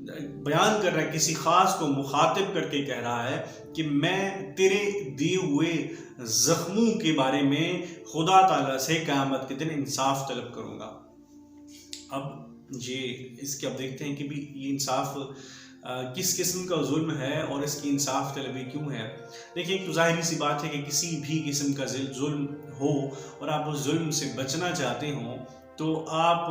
بیان کر رہا ہے، کسی خاص کو مخاطب کر کے کہہ رہا ہے کہ میں تیرے دیے ہوئے زخموں کے بارے میں خدا تعالیٰ سے قیامت کے دن انصاف طلب کروں گا۔ اب اس کے اب دیکھتے ہیں کہ بھی یہ انصاف کس قسم کا ظلم ہے اور اس کی انصاف طلبی کیوں ہے۔ دیکھیں، ایک تو ظاہری سی بات ہے کہ کسی بھی قسم کا ظلم ہو اور آپ اس ظلم سے بچنا چاہتے ہوں تو آپ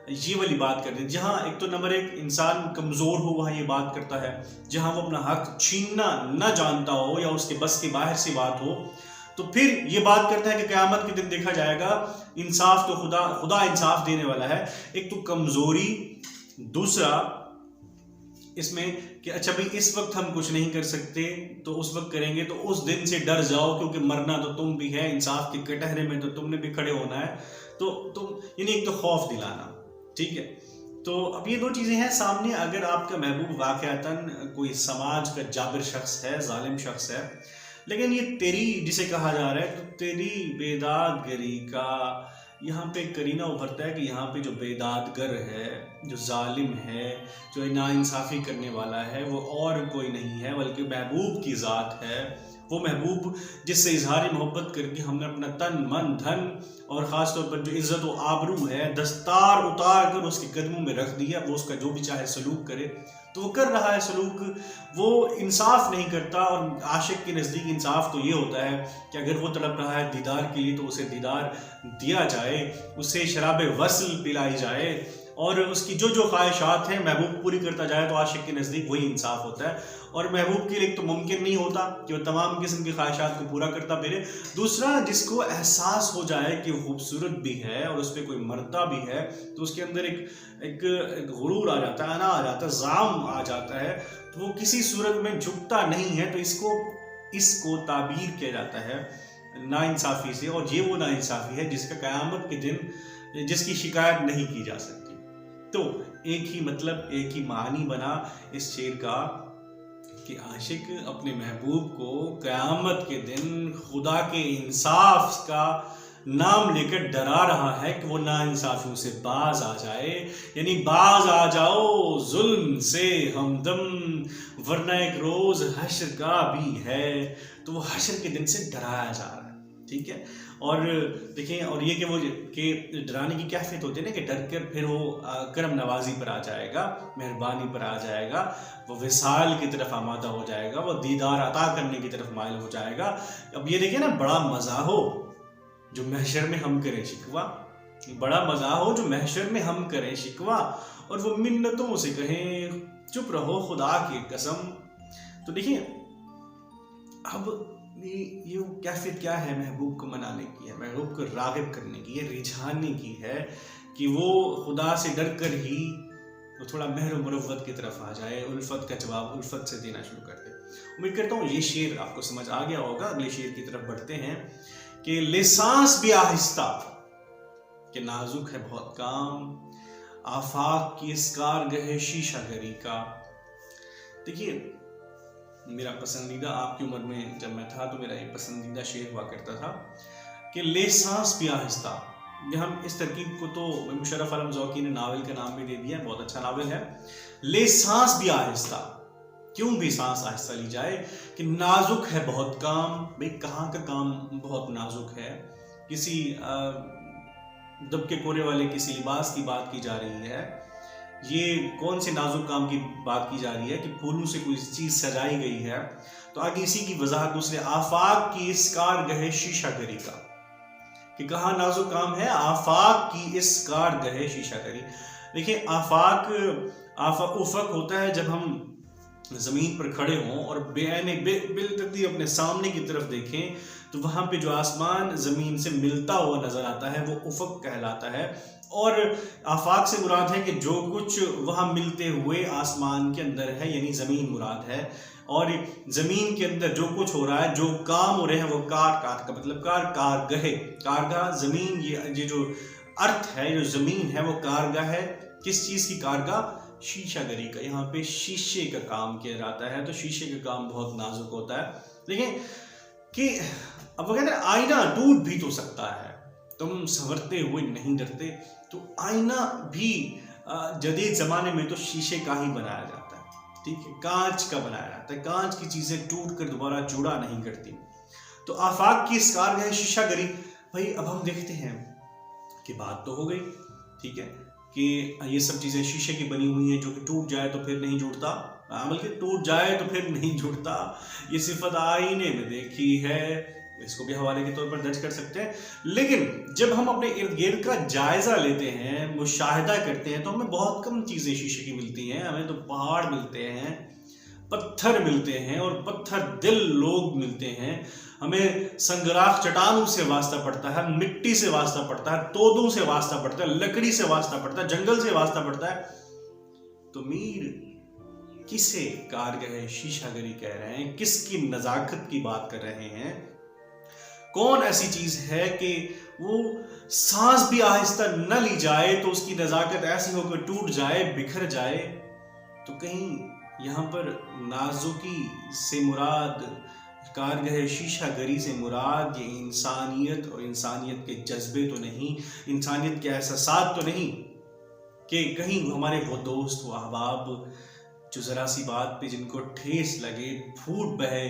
یہ والی بات کر دیں، جہاں ایک تو نمبر ایک انسان کمزور ہو وہاں یہ بات کرتا ہے، جہاں وہ اپنا حق چھیننا نہ جانتا ہو یا اس کے بس کے باہر سے بات ہو تو پھر یہ بات کرتا ہے کہ قیامت کے دن دیکھا جائے گا انصاف تو خدا انصاف دینے والا ہے۔ ایک تو کمزوری، دوسرا اس میں کہ اچھا بھائی اس وقت ہم کچھ نہیں کر سکتے تو اس وقت کریں گے، تو اس دن سے ڈر جاؤ کیونکہ مرنا تو تم بھی ہے، انصاف کے کٹہرے میں تو تم نے بھی کھڑے ہونا ہے، تو تم یعنی ایک تو خوف دلانا، ٹھیک ہے۔ تو اب یہ دو چیزیں ہیں سامنے، اگر آپ کا محبوب واقعتاً کوئی سماج کا جابر شخص ہے، ظالم شخص ہے، لیکن یہ تیری جسے کہا جا رہا ہے تو تیری بیداد گری کا یہاں پہ کرینہ ابھرتا ہے کہ یہاں پہ جو بیدادگر ہے، جو ظالم ہے، جو ناانصافی کرنے والا ہے، وہ اور کوئی نہیں ہے بلکہ محبوب کی ذات ہے۔ وہ محبوب جس سے اظہار محبت کر کے ہم نے اپنا تن من دھن اور خاص طور پر جو عزت و آبرو ہے دستار اتار کر اس کے قدموں میں رکھ دیا، وہ اس کا جو بھی چاہے سلوک کرے تو وہ کر رہا ہے سلوک، وہ انصاف نہیں کرتا۔ اور عاشق کے نزدیک انصاف تو یہ ہوتا ہے کہ اگر وہ تڑپ رہا ہے دیدار کے لیے تو اسے دیدار دیا جائے، اسے شراب وصل پلائی جائے اور اس کی جو خواہشات ہیں محبوب پوری کرتا جائے، تو عاشق کے نزدیک وہی انصاف ہوتا ہے۔ اور محبوب کے لیے ایک تو ممکن نہیں ہوتا کہ وہ تمام قسم کی خواہشات کو پورا کرتا پھرے، دوسرا جس کو احساس ہو جائے کہ وہ خوبصورت بھی ہے اور اس پہ کوئی مرتا بھی ہے تو اس کے اندر ایک غرور آ جاتا ہے، انا آ جاتا ہے، زعم آ جاتا ہے، تو وہ کسی صورت میں جھکتا نہیں ہے۔ تو اس کو تعبیر کیا جاتا ہے ناانصافی سے، اور یہ وہ ناانصافی ہے جس کا قیامت کے دن جس کی شکایت نہیں کی جا سکتی۔ تو ایک ہی مطلب، ایک ہی معنی بنا اس شعر کا کہ عاشق اپنے محبوب کو قیامت کے دن خدا کے انصاف کا نام لے کر ڈرا رہا ہے کہ وہ ناانصافیوں سے باز آ جائے، یعنی باز آ جاؤ ظلم سے ہمدم ورنہ ایک روز حشر کا بھی ہے۔ تو وہ حشر کے دن سے ڈرایا جا رہا ہے، ٹھیک ہے۔ اور دیکھیں، اور یہ کہ وہ کہ ڈرانے کی کیفیت ہوتی ہے نا کہ ڈر کر پھر وہ کرم نوازی پر آ جائے گا، مہربانی پر آ جائے گا، وہ وصال کی طرف آمادہ ہو جائے گا، وہ دیدار عطا کرنے کی طرف مائل ہو جائے گا۔ اب یہ دیکھیں نا، بڑا مزہ ہو جو محشر میں ہم کریں شکوہ، بڑا مزہ ہو جو محشر میں ہم کریں شکوہ، اور وہ منتوں سے کہیں چپ رہو خدا کی قسم۔ تو دیکھیں اب یہ کیفیت کیا ہے محبوب کو منانے کی ہے، محبوب کو راغب کرنے کی ہے، رجھانے کی ہے کہ وہ خدا سے ڈر کر ہی وہ تھوڑا مہر و مروت کی طرف آ جائے، الفت کا جواب الفت سے دینا شروع کر دے۔ امید کرتا ہوں یہ شعر آپ کو سمجھ آ گیا ہوگا۔ اگلے شعر کی طرف بڑھتے ہیں کہ لے سانس بھی آہستہ کہ نازک ہے بہت کام، آفاق کی اس کارگہ شیشہ گری کا۔ دیکھیے، میرا پسندیدہ آپ کی عمر میں جب میں تھا تو میرا ایک پسندیدہ شعر ہوا کرتا تھا کہ لے سانس بھی آہستہ۔ یہ ہم اس ترکیب کو تو مشرف عالم ذوقی نے ناول کا نام بھی دے دیا، بہت اچھا ناول ہے۔ لے سانس بھی آہستہ، کیوں بھی سانس آہستہ لی جائے کہ نازک ہے بہت کام۔ بھئی کہاں کا کام بہت نازک ہے؟ کسی دب کے کورے والے کسی لباس کی بات کی جا رہی ہے، یہ کون سے نازک کام کی بات کی جا رہی ہے کہ پھولوں سے کوئی چیز سجائی گئی ہے۔ تو آگے اسی کی وضاحت دوسرے آفاق کی اس کارگہ شیشہ گری کا، کہ کہاں نازک کام ہے، آفاق کی اس کارگہ شیشہ گری۔ دیکھیں، آفاق افق ہوتا ہے جب ہم زمین پر کھڑے ہوں اور بالترتیب اپنے سامنے کی طرف دیکھیں تو وہاں پہ جو آسمان زمین سے ملتا ہوا نظر آتا ہے وہ افق کہلاتا ہے۔ اور آفاق سے مراد ہے کہ جو کچھ وہاں ملتے ہوئے آسمان کے اندر ہے، یعنی زمین مراد ہے، اور زمین کے اندر جو کچھ ہو رہا ہے، جو کام ہو رہے ہیں، وہ کار کا مطلب کارگاہ زمین، یہ جو ارتھ ہے، جو زمین ہے، وہ کارگاہ ہے۔ کس چیز کی کارگاہ؟ شیشہ گری کا۔ یہاں پہ شیشے کا کام کیا جاتا ہے، تو شیشے کا کام بہت نازک ہوتا ہے۔ دیکھیں کہ اب وہ کہتے ہیں آئینہ ٹوٹ بھی تو سکتا ہے، تم سنورتے ہوئے نہیں ڈرتے۔ تو آئینہ بھی جدید زمانے میں تو شیشے کا ہی بنایا جاتا ہے۔ ٹھیک ہے، کانچ کا بنایا جاتا ہے، کانچ کی چیزیں ٹوٹ کر دوبارہ جوڑا نہیں کرتی. تو آفاق کی اس کارگاہ شیشہ گری. بھائی اب ہم دیکھتے ہیں کہ بات تو ہو گئی، ٹھیک ہے، کہ یہ سب چیزیں شیشے کی بنی ہوئی ہیں جو کہ ٹوٹ جائے تو پھر نہیں جڑتا، بلکہ ٹوٹ جائے تو پھر نہیں جڑتا. یہ صفت آئینے میں دیکھی ہے، اس کو بھی حوالے کے طور پر درج کر سکتے ہیں. لیکن جب ہم اپنے ارد گرد کا جائزہ لیتے ہیں، مشاہدہ کرتے ہیں، تو ہمیں بہت کم چیزیں شیشے کی ملتی ہیں. ہمیں تو پہاڑ ملتے ہیں، پتھر ملتے ہیں، اور پتھر دل لوگ ملتے ہیں. ہمیں سنگراخ چٹانوں سے واسطہ پڑتا ہے، مٹی سے واسطہ پڑتا ہے، تودوں سے واسطہ پڑتا ہے، لکڑی سے واسطہ پڑتا ہے، جنگل سے واسطہ پڑتا ہے. تو میر کسے کارگاہ شیشہ گری کہہ رہے ہیں؟ کس کی نزاکت کی بات کر رہے ہیں؟ کون ایسی چیز ہے کہ وہ سانس بھی آہستہ نہ لی جائے تو اس کی نزاکت ایسی ہو کہ ٹوٹ جائے، بکھر جائے؟ تو کہیں یہاں پر نازکی سے مراد، کارگاہ شیشہ گری سے مراد یہ انسانیت اور انسانیت کے جذبے تو نہیں، انسانیت کے احساسات تو نہیں، کہ کہیں ہمارے وہ دوست، وہ احباب جو ذرا سی بات پہ جن کو ٹھیس لگے، پھوٹ بہے،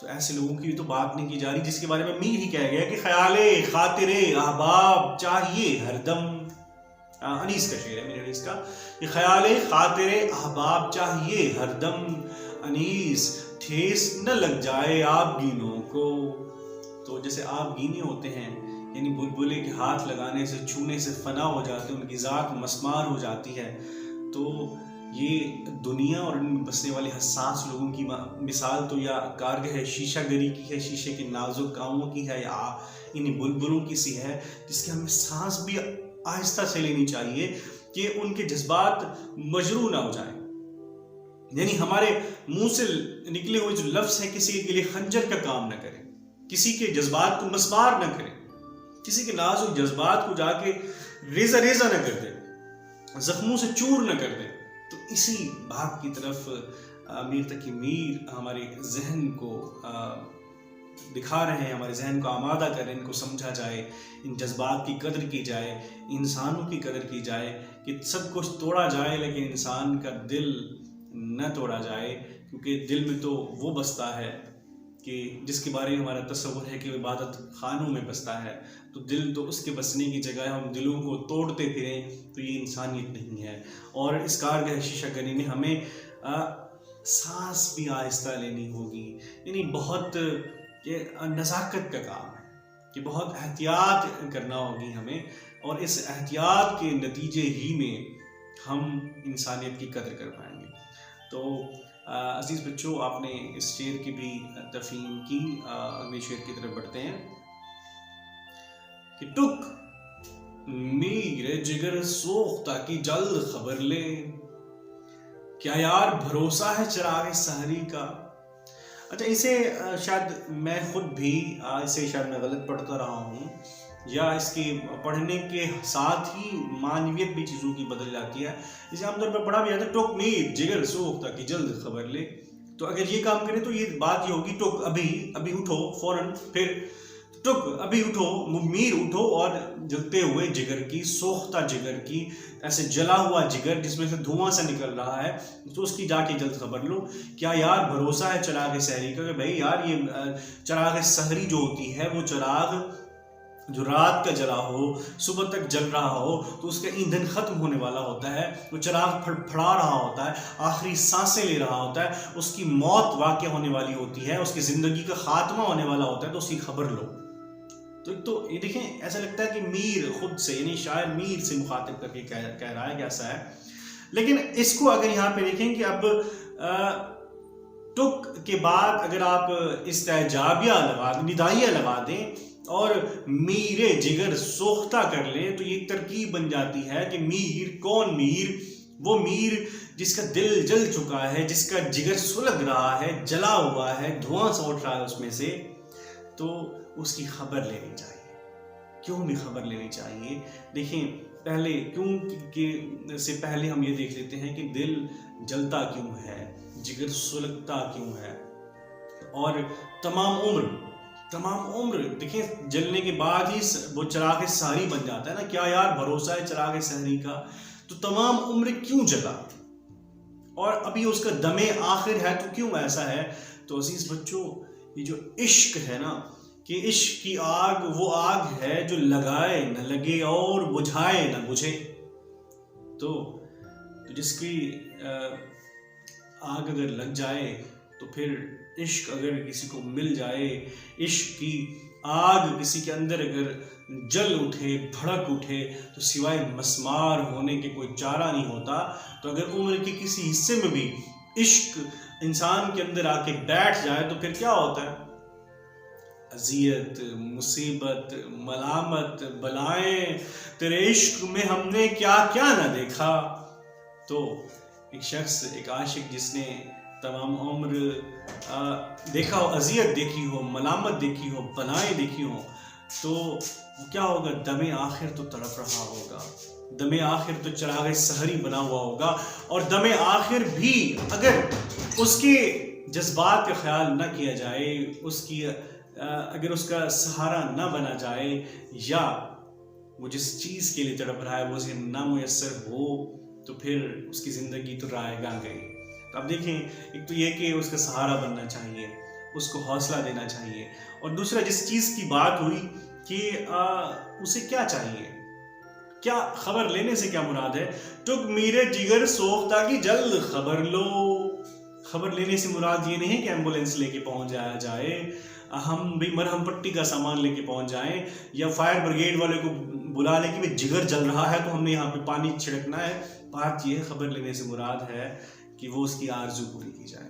تو ایسے لوگوں کی تو بات نہیں کی جا رہی، جس کے بارے میں میر ہی کہہ گیا کہ خیال خاطر احباب چاہیے ہر دم. انیس کا شعر ہے، میر انیس کا، کہ خیال خاطر احباب چاہیے ہر دم، انیس ٹھیس نہ لگ جائے آپ گینوں کو. تو جیسے آپ گینے ہوتے ہیں، یعنی بلبلے کے ہاتھ لگانے سے، چھونے سے فنا ہو جاتے ہیں، ان کی ذات مسمار ہو جاتی ہے. تو یہ دنیا اور ان میں بسنے والے حساس لوگوں کی مثال تو یا کارگاہ شیشہ گری کی ہے، شیشے کے نازک کاموں کی ہے، یا انہیں بلبلوں کی سی ہے، جس کے ہمیں سانس بھی آہستہ سے لینی چاہیے کہ ان کے جذبات مجروح نہ ہو جائیں. یعنی ہمارے منہ سے نکلے ہوئے جو لفظ ہیں کسی کے لیے خنجر کا کام نہ کریں، کسی کے جذبات کو مسمار نہ کریں، کسی کے نازک جذبات کو جا کے ریزہ ریزہ نہ کر دیں، زخموں سے چور نہ کر دیں. تو اسی بات کی طرف میر تقی میر ہمارے ذہن کو دکھا رہے ہیں، ہمارے ذہن کو آمادہ کریں، ان کو سمجھا جائے، ان جذبات کی قدر کی جائے، انسانوں کی قدر کی جائے، کہ سب کچھ توڑا جائے لیکن انسان کا دل نہ توڑا جائے، کیونکہ دل میں تو وہ بستا ہے کہ جس کے بارے میں ہمارا تصور ہے کہ وہ عبادت خانوں میں بستا ہے. تو دل تو اس کے بسنے کی جگہ ہم دلوں کو توڑتے پھریں تو یہ انسانیت نہیں ہے. اور اس کارگاہ شیشہ گری میں ہمیں سانس بھی آہستہ لینی ہوگی، یعنی بہت یہ نزاکت کا کام ہے کہ بہت احتیاط کرنا ہوگی ہمیں، اور اس احتیاط کے نتیجے ہی میں ہم انسانیت کی قدر کر پائیں گے. تو عزیز بچوں، آپ نے اس شعر کی بھی تفہیم کی. اگلے شعر کی طرف بڑھتے ہیں کہ ٹک میر جگر سوختہ کی جلد خبر لے، کیا یار بھروسہ ہے چراغ سحری کا. اچھا، اسے شاید میں خود بھی اسے شاید میں غلط پڑھتا رہا ہوں، یا اس کی پڑھنے کے ساتھ ہی معنویت بھی چیزوں کی بدل جاتی ہے. اسے عام طور پر پڑھا بھی جاتا ہے ٹوک میر جگر سوختہ کی جلد خبر لے. تو اگر یہ کام کریں تو یہ بات یہ ہوگی ٹوک ابھی اٹھو فوراً، پھر ٹوک ابھی اٹھو میر اٹھو، اور جلتے ہوئے جگر کی، سوختہ جگر کی، ایسے جلا ہوا جگر جس میں سے دھواں سا نکل رہا ہے، تو اس کی جا کے جلد خبر لو. کیا یار بھروسہ ہے چراغ سحری کا، کہ بھائی یار یہ چراغ سحری جو ہوتی ہے، وہ چراغ جو رات کا جلا ہو، صبح تک جل رہا ہو، تو اس کا ایندھن ختم ہونے والا ہوتا ہے، وہ چراغ پھڑا رہا ہوتا ہے، آخری سانسیں لے رہا ہوتا ہے، اس کی موت واقع ہونے والی ہوتی ہے، اس کی زندگی کا خاتمہ ہونے والا ہوتا ہے، تو اس کی خبر لو. تو یہ دیکھیں، ایسا لگتا ہے کہ میر خود سے، یعنی شاعر میر سے مخاطب کر کے کہہ رہا ہے کہ ایسا ہے. لیکن اس کو اگر یہاں پہ دیکھیں کہ اب ٹک کے بعد اگر آپ استعجابیہ لگا دیں، ندائیہ لگا دیں، اور میرے جگر سوختہ کر لیں، تو یہ ترکیب بن جاتی ہے کہ میر کون میر؟ وہ میر جس کا دل جل چکا ہے، جس کا جگر سلگ رہا ہے، جلا ہوا ہے، دھواں سا اٹھ رہا ہے اس میں سے. تو اس کی خبر لینی چاہیے. کیوں بھی خبر لینی چاہیے؟ دیکھیں، پہلے کیوں سے پہلے ہم یہ دیکھ لیتے ہیں کہ دل جلتا کیوں ہے، جگر سلگتا کیوں ہے. اور تمام عمر دیکھیں، جلنے کے بعد ہی وہ چراغ سحری بن جاتا ہے نا. کیا یار بھروسہ ہے چراغ سحری کا، تو تمام عمر کیوں جلا؟ اور ابھی اس کا دم آخر ہے. تو کیوں ایسا ہے؟ تو عزیز بچوں، یہ جو عشق ہے نا، کہ عشق کی آگ وہ آگ ہے جو لگائے نہ لگے اور بجھائے نہ بجھے. تو جس کی آگ اگر لگ جائے تو پھر عشق اگر کسی کو مل جائے، عشق کی آگ کسی کے اندر اگر جل اٹھے، بھڑک اٹھے، تو سوائے مسمار ہونے کے کوئی چارہ نہیں ہوتا. تو اگر عمر کے کسی حصے میں بھی عشق انسان کے اندر آ کے بیٹھ جائے تو پھر کیا ہوتا ہے؟ اذیت، مصیبت، ملامت، بلائیں، تیرے عشق میں ہم نے کیا کیا نہ دیکھا. تو ایک شخص، ایک عاشق جس نے تمام عمر دیکھا ہو، اذیت دیکھی ہو، ملامت دیکھی ہو، بلائیں دیکھی ہو، تو وہ کیا ہوگا؟ دم آخر تو تڑپ رہا ہوگا، دم آخر تو چراغ سحری بنا ہوا ہوگا. اور دم آخر بھی اگر اس کے جذبات کا خیال نہ کیا جائے، اگر اس کا سہارا نہ بنا جائے، یا وہ جس چیز کے لیے تڑپ رہا ہے وہ اسے نہ میسر ہو، تو پھر اس کی زندگی تو رائے گاں گئی. تو اب دیکھیں، ایک تو یہ کہ اس کا سہارا بننا چاہیے، اس کو حوصلہ دینا چاہیے. اور دوسرا، جس چیز کی بات ہوئی کہ اسے کیا چاہیے، کیا خبر لینے سے کیا مراد ہے؟ ٹک میرے جگر سوختہ کی جلد خبر لو. خبر لینے سے مراد یہ نہیں کہ ایمبولینس لے کے پہنچ جایا جائے، ہم بھی مرہم پٹی کا سامان لے کے پہنچ جائیں، یا فائر بریگیڈ والے کو بلا لیں کہ جگر جل رہا ہے تو ہم نے یہاں پہ پانی چھڑکنا ہے. بات یہ خبر لینے سے مراد ہے کہ وہ اس کی آرزو پوری کی جائے.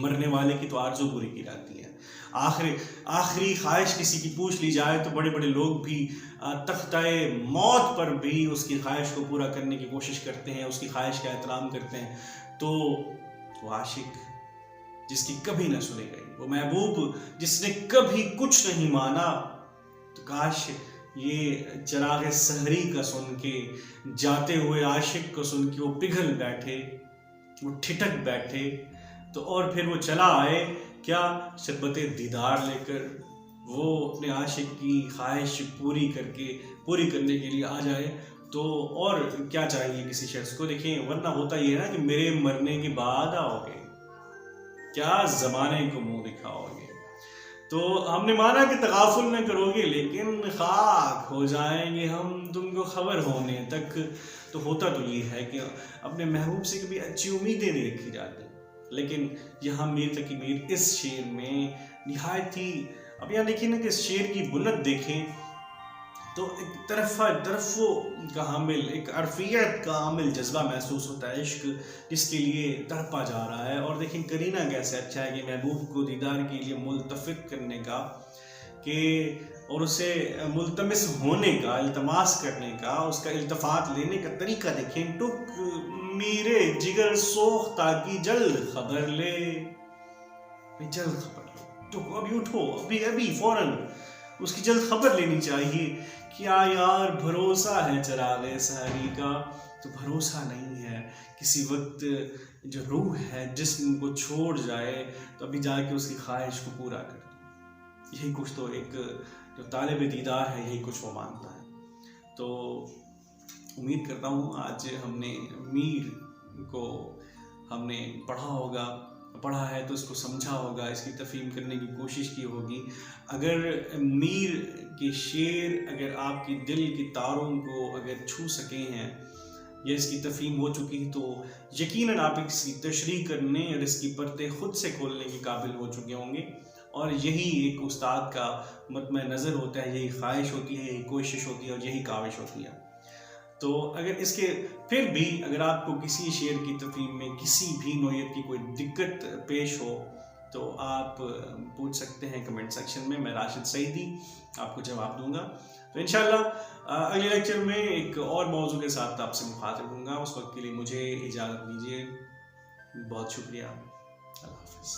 مرنے والے کی تو آرزو پوری کی جاتی ہے. آخری خواہش کسی کی پوچھ لی جائے تو بڑے بڑے لوگ بھی تختہ موت پر بھی اس کی خواہش کو پورا کرنے کی کوشش کرتے ہیں، اس کی خواہش کا احترام کرتے ہیں. تو وہ عاشق جس کی کبھی نہ سنی گئی، وہ محبوب جس نے کبھی کچھ نہیں مانا، تو کاش یہ چراغ سحری کا سن کے، جاتے ہوئے عاشق کو سن کے وہ پگھل بیٹھے، وہ ٹھٹک بیٹھے، تو اور پھر وہ چلا آئے کیا؟ شربت دیدار لے کر وہ اپنے عاشق کی خواہش پوری کرنے کے لیے آ جائے. تو اور کیا چاہیے کسی شخص کو؟ دیکھیں، ورنہ ہوتا یہ ہے نا کہ میرے مرنے کے بعد آؤ گے، کیا زمانے کو منہ دکھاؤ گے. تو ہم نے مانا کہ تغافل نہ کرو گے، لیکن خاک ہو جائیں گے ہم تم کو خبر ہونے تک. تو ہوتا تو یہ ہے کہ اپنے محبوب سے کبھی اچھی امیدیں نہیں رکھی جاتی. لیکن یہاں میر تقی میر اس شعر میں نہایت ہی، اب یہاں دیکھیں نا کہ اس شعر کی بلند دیکھیں تو ایک طرف کا حامل، ایک عرفیت کا حامل جذبہ محسوس ہوتا ہے، عشق جس کے لیے تڑپا جا رہا ہے. اور دیکھیں کرینہ کیسے اچھا ہے کہ محبوب کو دیدار کے لیے ملتفت کرنے کا، اور اسے ملتمس ہونے کا، التماس کرنے کا، اس کا التفات لینے کا طریقہ دیکھیں. ٹک میرے جگر سوختہ کی جلد خبر لے، جلد خبر لو، ٹک ابھی اٹھو، ابھی فوراً اس کی جلد خبر لینی چاہیے. کیا یار بھروسہ ہے چراغ سحری کا؟ تو بھروسہ نہیں ہے. کسی وقت جو روح ہے جسم کو چھوڑ جائے تو ابھی جا کے اس کی خواہش کو پورا کر دو. یہی کچھ تو ایک جو طالب دیدار ہے، یہی کچھ وہ مانتا ہے. تو امید کرتا ہوں آج ہم نے میر کو ہم نے پڑھا ہے تو اس کو سمجھا ہوگا، اس کی تفہیم کرنے کی کوشش کی ہوگی. اگر میر کے شعر اگر آپ کی دل کی تاروں کو اگر چھو سکے ہیں یا اس کی تفہیم ہو چکی تو یقیناً آپ اس کی تشریح کرنے اور اس کی پرتیں خود سے کھولنے کے قابل ہو چکے ہوں گے. اور یہی ایک استاد کا مطمع نظر ہوتا ہے، یہی خواہش ہوتی ہے، یہی کوشش ہوتی ہے اور یہی کاوش ہوتی ہے. تو اگر اس کے پھر بھی اگر آپ کو کسی شعر کی تفہیم میں کسی بھی نوعیت کی کوئی دقت پیش ہو تو آپ پوچھ سکتے ہیں کمنٹ سیکشن میں. میں راشد سعیدی آپ کو جواب دوں گا. تو انشاءاللہ اگلے لیکچر میں ایک اور موضوع کے ساتھ آپ سے مخاطب ہوں گا. اس وقت کے لیے مجھے اجازت دیجیے. بہت شکریہ. اللہ حافظ.